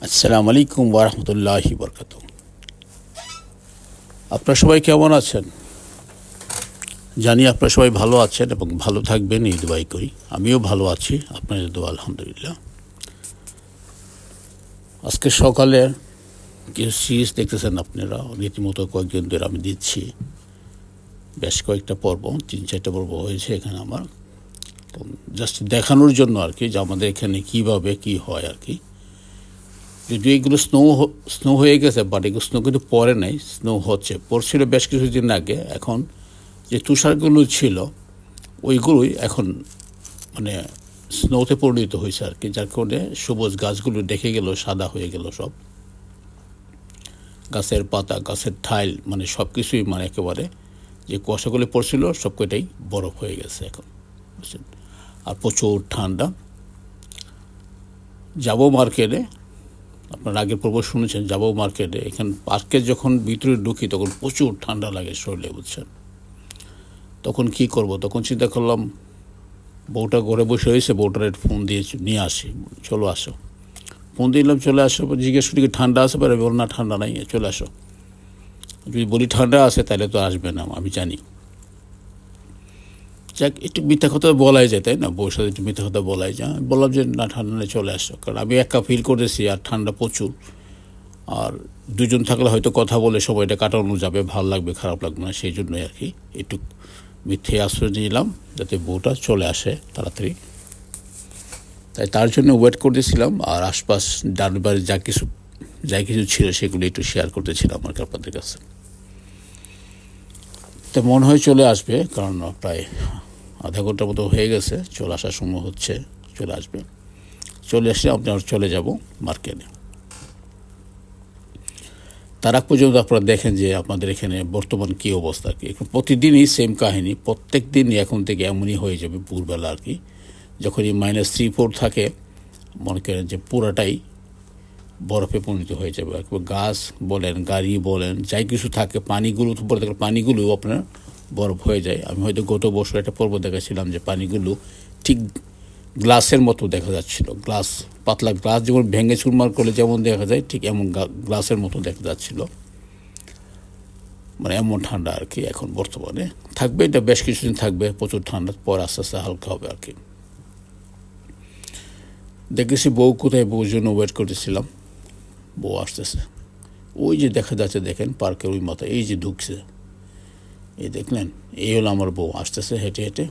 আসসালামু আলাইকুম ওয়া রাহমাতুল্লাহি ওয়া বারাকাতুহু। আপনারা সবাই কেমন আছেন? জানি আপনারা সবাই ভালো আছেন এবং ভালো থাকবেন এই দোয়াই করি। আমিও ভালো আছি, আপনাদের দোয়া আলহামদুলিল্লাহ। আজকে সকালে কিছু সিরিজ দেখতেছেন আপনারা, রীতিমতো কয়েকদিন ধরে আমি দিচ্ছি। বেশ কয়েকটা পর্ব, 3-4টা পর্ব হয়েছে এখানে আমার। তো জাস্ট দেখানোর জন্য আর কি যে আমাদের এখানে কীভাবে কী হয় আর কি। যদিও এগুলো স্নো হয়ে গেছে, বাট এগুলো স্নো কিন্তু পরে নাই, স্নো হচ্ছে, পড়ছিল বেশ কিছুদিন আগে। এখন যে তুষারগুলো ছিল ওইগুলোই এখন মানে স্নোতে পরিণত হয়েছে আর কি, যার কারণে সবুজ গাছগুলো দেখে গেল সাদা হয়ে গেল, সব গাছের পাতা, গাছের ঠাইল, মানে সব কিছুই মানে একেবারে যে কুয়াশাগুলো পড়ছিল সব কয়টাই বরফ হয়ে গেছে এখন, বুঝছেন। আর প্রচুর ঠান্ডা। যাব মার্কেটে, আপনার আগের পর্ব শুনেছেন, যাবো মার্কেটে। এখানে পার্কে যখন ভিতরে ঢুকি তখন প্রচুর ঠান্ডা লাগে শরীরে, বুঝছেন। তখন কি করব, তখন চিন্তা করলাম বউটা ঘরে বসে হয়েছে, বউটার একটু ফোন দিয়ে নিয়ে আসি, চলো আসো। ফোন দিলাম, চলে আসো। জিজ্ঞেস করি ঠান্ডা আছে পারে, বল না ঠান্ডা নাই, চলে আসো। যদি বলি ঠান্ডা আছে তাহলে তো আসবে না, আমি জানি। যাক, একটু মিথ্যা কথা বলাই যায়, তাই না, বউর সাথে একটু মিথ্যা কথা বলাই যায়। বললাম যে না ঠান্ডা নেই, চলে আসো, কারণ আমি একা ফিল করতেছি আর ঠান্ডা প্রচুর। আর দুজন থাকলে হয়তো কথা বলে সময়টা কাটানো যাবে, ভালো লাগবে, খারাপ লাগবে না, সেই জন্যই আর কি একটু মিথ্যে আশ্রয় নিলাম যাতে বউটা চলে আসে তাড়াতাড়ি। তাই তার জন্য ওয়েট করতেছিলাম। আর আশপাশ ডান বাড়ি যা কিছু ছিল সেগুলো একটু শেয়ার করতেছিলাম আর কি আপনাদের কাছে। তো মনে হয় চলে আসবে, কারণ প্রায় আধা ঘন্টার মতো হয়ে গেছে, চলে আসার সময় হচ্ছে, চলে আসবে। চলে আসলে আপনার চলে যাব মার্কেটে। তার আগ পর্যন্ত আপনারা দেখেন যে আপনাদের এখানে বর্তমান কী অবস্থা আর কি। প্রতিদিনই সেম কাহিনী, প্রত্যেক দিনই এখন থেকে এমনই হয়ে যাবে ভোরবেলা আর কি। যখনই -3-4 থাকে, মনে করেন যে পুরাটাই বরফে পরিণত হয়ে যাবে। গাছ বলেন, গাড়ি বলেন, যাই কিছু থাকে, পানিগুলো উপরে থেকে পানিগুলো আপনার বরফ হয়ে যায়। আমি হয়তো গত বছর একটা পর্ব দেখেছিলাম যে পানিগুলো ঠিক গ্লাসের মতো দেখা যাচ্ছিল। গ্লাস, পাতলা গ্লাস যেমন ভেঙে চুরমার করলে যেমন দেখা যায়, ঠিক এমন গ্লাসের মতো দেখা যাচ্ছিল। মানে এমন ঠান্ডা আর কি এখন বর্তমানে থাকবে। এটা বেশ কিছুদিন থাকবে, প্রচুর ঠান্ডা, পর আস্তে আস্তে হালকা হবে আর কি। দেখেছি বউ কোথায়, বউর জন্য ওয়েট করতেছিলাম। বউ আসতেছে, ওই যে দেখা যাচ্ছে, দেখেন পার্কের ওই মাথায়, এই যে ঢুকছে, এই দেখলেন, এই হলো আমার বউ, আসতেছে হেঁটে হেঁটে।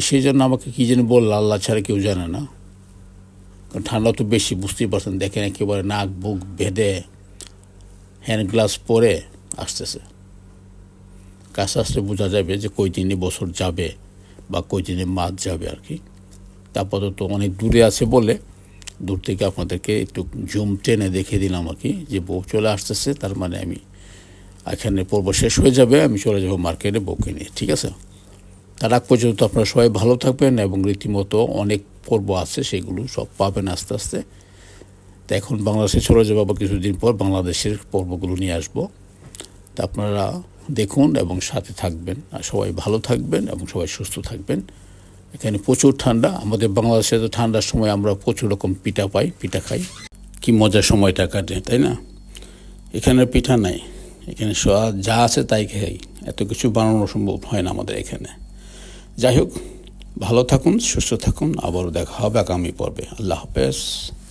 সেই জন্য আমাকে কী যেন বলল, আল্লাহ ছাড়া কেউ জানে না, কারণ ঠান্ডা তো বেশি, বুঝতেই পারছেন। দেখেন একেবারে নাক বুক বেঁধে হ্যান্ড গ্লাভস পরে আসতেছে। কাছে আসলে বোঝা যাবে যে কই দিনে বছর যাবে বা কই দিনে মাস যাবে আর কি। আপাতত অনেক দূরে আছে বলে দূর থেকে আপনাদেরকে একটু জুম টেনে দেখিয়ে দিলাম আর কি, যে বউ চলে আসতেছে। তার মানে আমি এখানে পর্ব শেষ হয়ে যাবে, আমি চলে যাবো মার্কেটে বউকে নিয়ে, ঠিক আছে। তার আগ পর্যন্ত আপনারা সবাই ভালো থাকবেন এবং রীতিমতো অনেক পর্ব আছে, সেগুলো সব পাবেন আস্তে আস্তে। তো এখন বাংলাদেশে চলে যাবো, আবার কিছুদিন পর বাংলাদেশের পর্বগুলো নিয়ে আসবো। তা আপনারা দেখুন এবং সাথে থাকবেন, আর সবাই ভালো থাকবেন এবং সবাই সুস্থ থাকবেন। এখানে প্রচুর ঠান্ডা, আমাদের বাংলাদেশে তো ঠান্ডার সময় আমরা প্রচুর রকম পিঠা পাই, পিঠা খাই, কি মজার সময়টা কাটে, তাই না। এখানে পিঠা নাই, এখানে যা আছে তাই খাই, এত কিছু বানানো সম্ভব হয় না আমাদের এখানে। যাই হোক, ভালো থাকুন, সুস্থ থাকুন, আবারও দেখা হবে আগামী পর্বে। আল্লাহ হাফেজ।